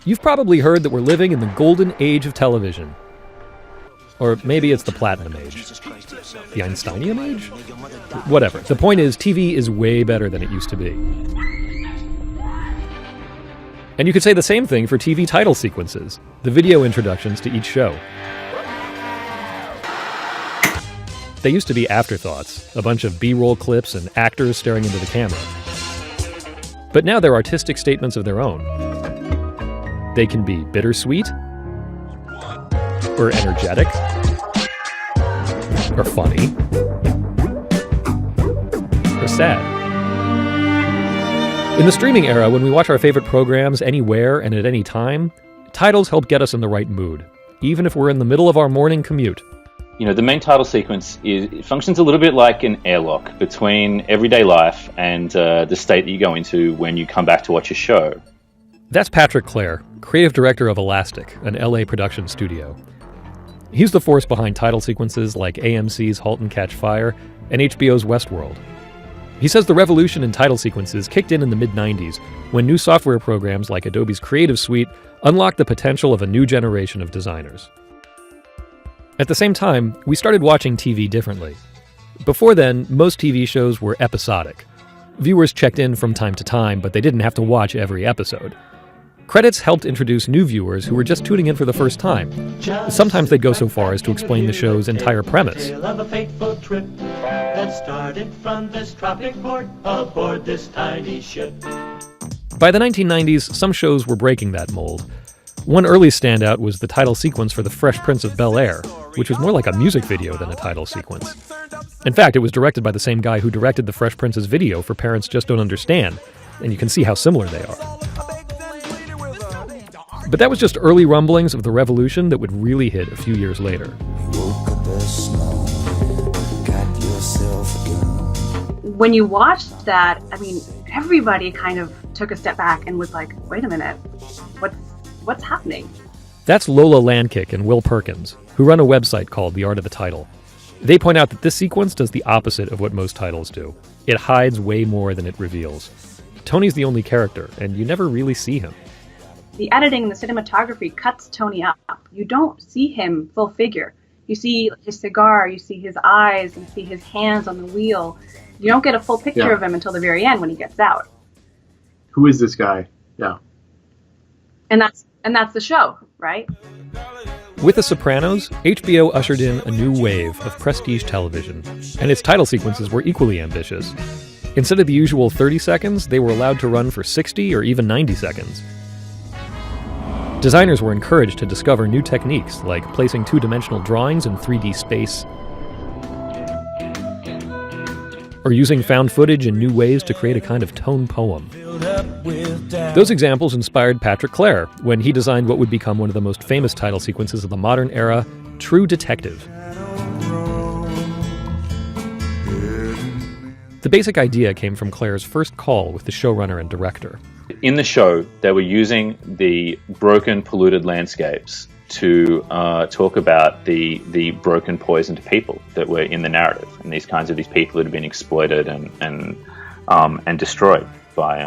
You've probably heard that we're living in the golden age of television. Or maybe it's the platinum age. The Einsteinium age? Whatever. The point is, TV is way better than it used to be. And you could say the same thing for TV title sequences, the video introductions to each show. They used to be afterthoughts, a bunch of B-roll clips and actors staring into the camera. But now they're artistic statements of their own. They can be bittersweet, or energetic, or funny, or sad. In the streaming era, when we watch our favorite programs anywhere and at any time, titles help get us in the right mood, even if we're in the middle of our morning commute. The main title sequence it functions a little bit like an airlock between everyday life and the state that you go into when you come back to watch a show. That's Patrick Clare, creative director of Elastic, an LA production studio. He's the force behind title sequences like AMC's *Halt and Catch Fire* and HBO's *Westworld*. He says the revolution in title sequences kicked in the mid-90s when new software programs like Adobe's Creative Suite unlocked the potential of a new generation of designers. At the same time, we started watching TV differently. Before then, most TV shows were episodic. Viewers checked in from time to time, but they didn't have to watch every episode. Credits helped introduce new viewers who were just tuning in for the first time. Sometimes they'd go so far as to explain the show's entire premise. By the 1990s, some shows were breaking that mold. One early standout was the title sequence for The Fresh Prince of Bel-Air, which was more like a music video than a title sequence. In fact, it was directed by the same guy who directed The Fresh Prince's video for Parents Just Don't Understand, and you can see how similar they are. But that was just early rumblings of the revolution that would really hit a few years later. When you watched that, everybody kind of took a step back and was like, wait a minute, what's happening? That's Lola Landkick and Will Perkins, who run a website called The Art of the Title. They point out that this sequence does the opposite of what most titles do. It hides way more than it reveals. Tony's the only character, and you never really see him. The editing and the cinematography cuts Tony up. You don't see him full figure. You see his cigar, you see his eyes, you see his hands on the wheel. You don't get a full picture of him until the very end when he gets out. Who is this guy? Yeah. And that's the show, right? With The Sopranos, HBO ushered in a new wave of prestige television, and its title sequences were equally ambitious. Instead of the usual 30 seconds, they were allowed to run for 60 or even 90 seconds. Designers were encouraged to discover new techniques, like placing two-dimensional drawings in 3D space, or using found footage in new ways to create a kind of tone poem. Those examples inspired Patrick Clare when he designed what would become one of the most famous title sequences of the modern era, True Detective. The basic idea came from Clare's first call with the showrunner and director. In the show, they were using the broken, polluted landscapes to talk about the broken, poisoned people that were in the narrative, and these people that had been exploited and destroyed by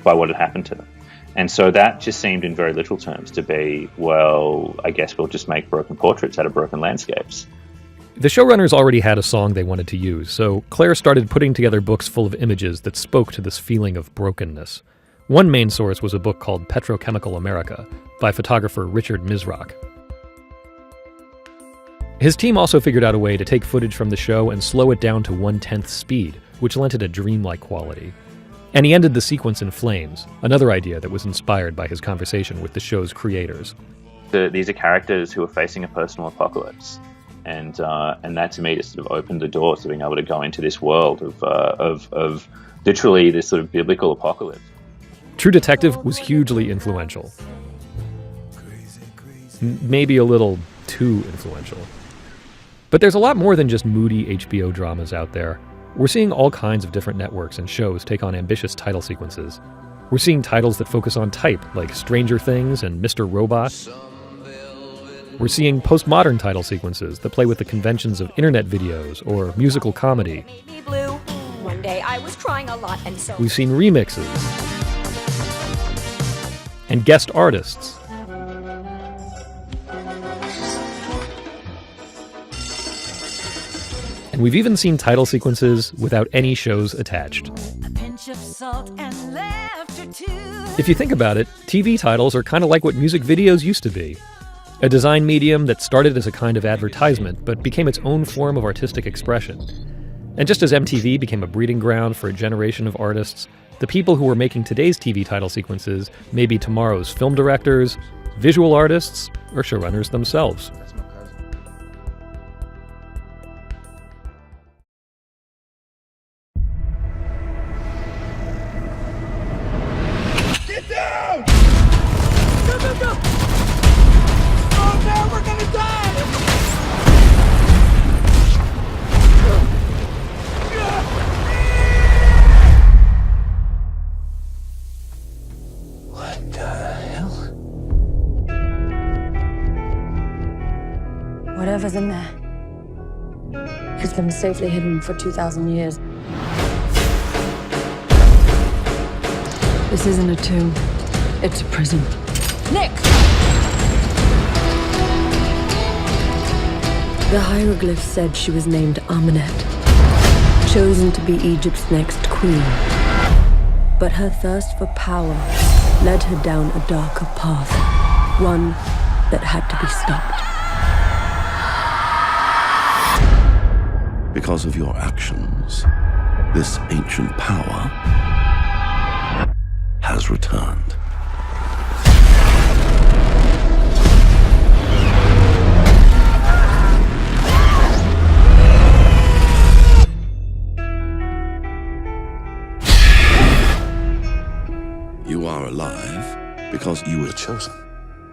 what had happened to them. And so that just seemed, in very literal terms, to be, well, I guess we'll just make broken portraits out of broken landscapes. The showrunners already had a song they wanted to use, so Clare started putting together books full of images that spoke to this feeling of brokenness. One main source was a book called Petrochemical America by photographer Richard Misrach. His team also figured out a way to take footage from the show and slow it down to 1/10 speed, which lent it a dreamlike quality. And he ended the sequence in flames, another idea that was inspired by his conversation with the show's creators. These are characters who are facing a personal apocalypse. And that to me just sort of opened the door to being able to go into this world of literally this sort of biblical apocalypse. True Detective was hugely influential. Maybe a little too influential. But there's a lot more than just moody HBO dramas out there. We're seeing all kinds of different networks and shows take on ambitious title sequences. We're seeing titles that focus on type, like Stranger Things and Mr. Robot. We're seeing postmodern title sequences that play with the conventions of internet videos or musical comedy. One day I was crying a lot, and so we've seen remixes and guest artists. And we've even seen title sequences without any shows attached. A pinch of salt and laughter too. If you think about it, TV titles are kind of like what music videos used to be. A design medium that started as a kind of advertisement, but became its own form of artistic expression. And just as MTV became a breeding ground for a generation of artists, the people who are making today's TV title sequences may be tomorrow's film directors, visual artists, or showrunners themselves. Get down! Go, go, go! Oh man, we're gonna die! What the hell? Whatever's in there has been safely hidden for 2,000 years. This isn't a tomb. It's a prison. Nick! The hieroglyph said she was named Amenet, chosen to be Egypt's next queen. But her thirst for power led her down a darker path, one that had to be stopped. Because of your actions, this ancient power has returned. You are alive because you were chosen.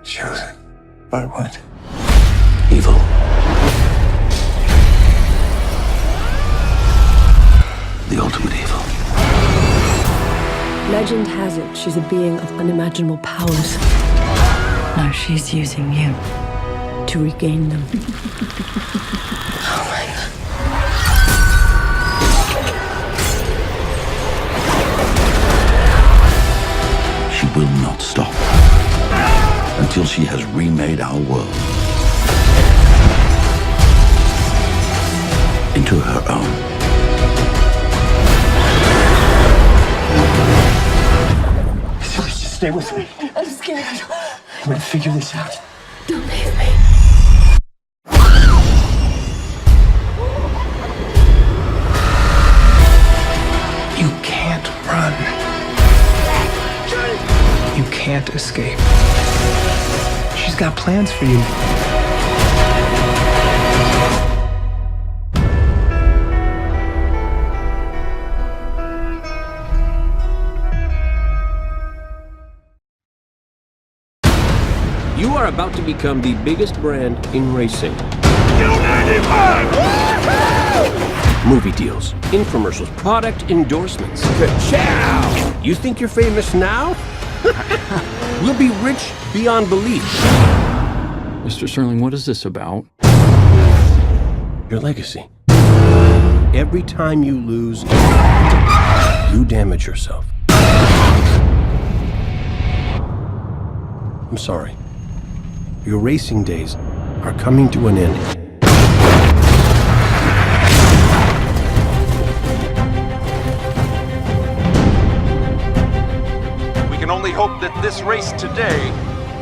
Chosen? By what? Evil. The ultimate evil. Legend has it she's a being of unimaginable powers. Now she's using you to regain them. Oh my God. She will not stop until she has remade our world into her own. Just stay with me. I'm scared. I'm gonna figure this out. Don't leave me. You can't run. You can't escape. She's got plans for you. You are about to become the biggest brand in racing. Movie deals, infomercials, product endorsements. Ka-chow! You think you're famous now? We'll be rich beyond belief. Mr. Sterling, what is this about? Your legacy. Every time you lose, you damage yourself. I'm sorry. Your racing days are coming to an end. We can only hope that this race today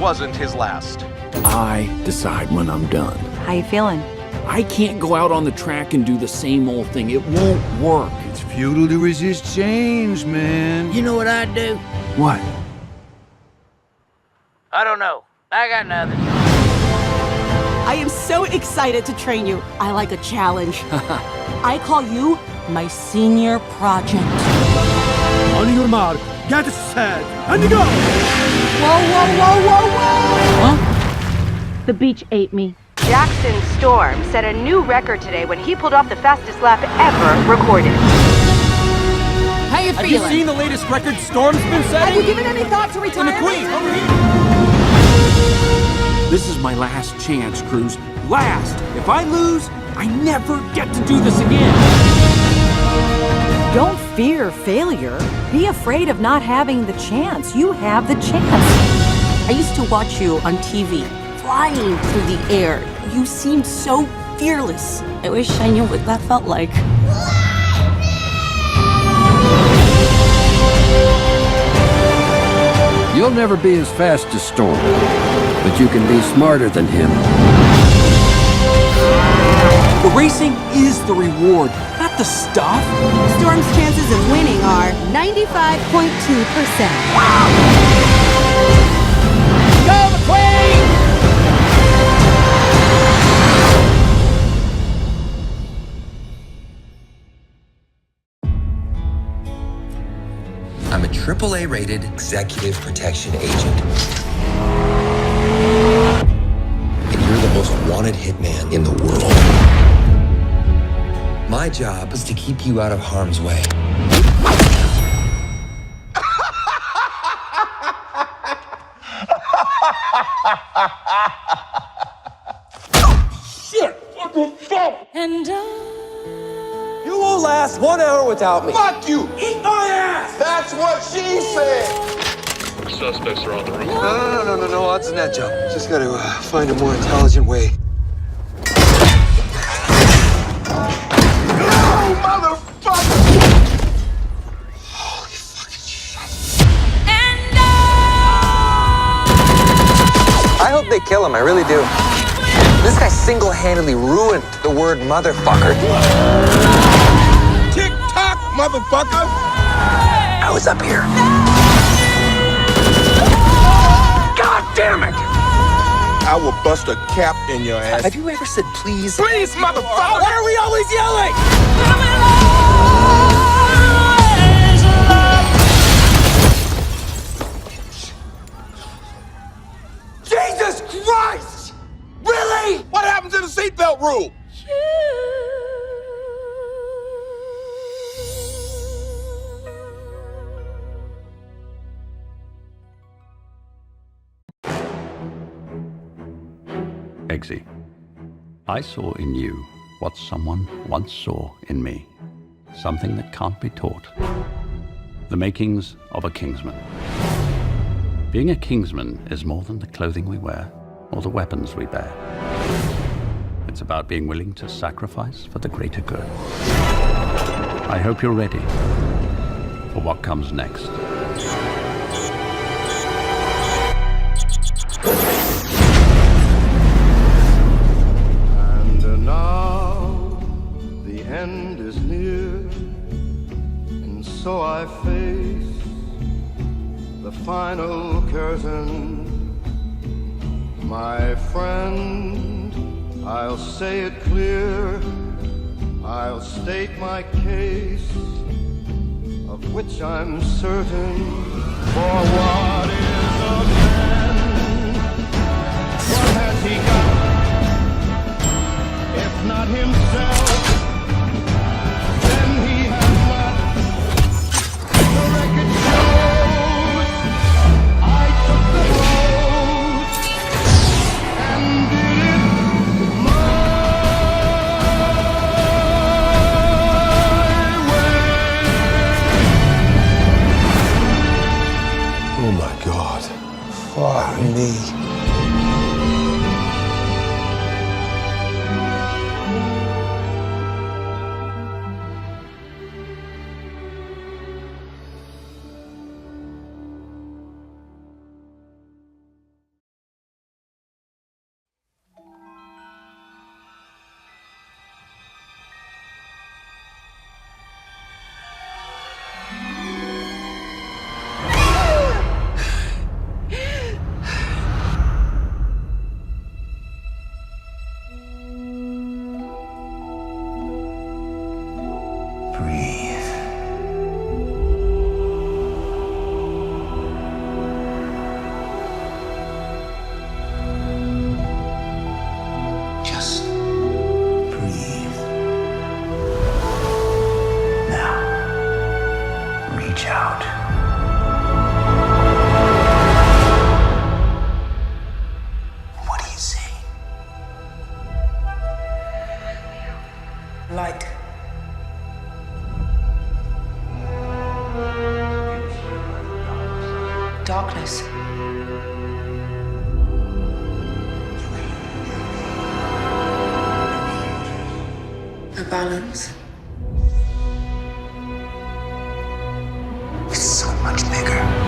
wasn't his last. I decide when I'm done. How you feeling? I can't go out on the track and do the same old thing. It won't work. It's futile to resist change, man. You know what I'd do? What? I don't know. I got nothing. I am so excited to train you. I like a challenge. I call you my senior project. On your mark, get set, and go! Whoa, whoa, whoa, whoa, whoa! Huh? The beach ate me. Jackson Storm set a new record today when he pulled off the fastest lap ever recorded. How you feeling? Have you seen the latest record Storm's been setting? Have you given any thought to retirement? And the Queen, over here! This is my last chance, Cruz. Last! If I lose, I never get to do this again! Don't fear failure. Be afraid of not having the chance. You have the chance. I used to watch you on TV, flying through the air. You seemed so fearless. I wish I knew what that felt like. You'll never be as fast as Storm, but you can be smarter than him. The racing is the reward, not the stuff. Storm's chances of winning are 95.2%. Go, McQueen! I'm a AAA rated executive protection agent. And you're the most wanted hitman in the world. My job is to keep you out of harm's way. Shit! What the fuck? And You won't last 1 hour without me. Fuck you! Eat my ass! That's what she said! Suspects are on the roof. No odds in that, Joe. Just gotta find a more intelligent way. You motherfucker! Holy fucking shit. I hope they kill him, I really do. This guy single-handedly ruined the word motherfucker. Tick-tock, motherfucker! I was up here. God damn it! I will bust a cap in your ass. Have you ever said please? Please, motherfucker! Why are we always yelling? Jesus Christ! Really? What happened to the seatbelt rule? Eggsy, I saw in you what someone once saw in me. Something that can't be taught. The makings of a Kingsman. Being a Kingsman is more than the clothing we wear or the weapons we bear. It's about being willing to sacrifice for the greater good. I hope you're ready for what comes next. And now the end is near, and so I face the final curtain. My friend, I'll say it clear, I'll state my case, of which I'm certain. For what is a man? What has he got, if not himself? Then he has not. The record shows I took the road and did it my way. Oh my God. Fuck me. Just breathe. Now, reach out. What do you see? Light. Darkness. balance. It's so much bigger.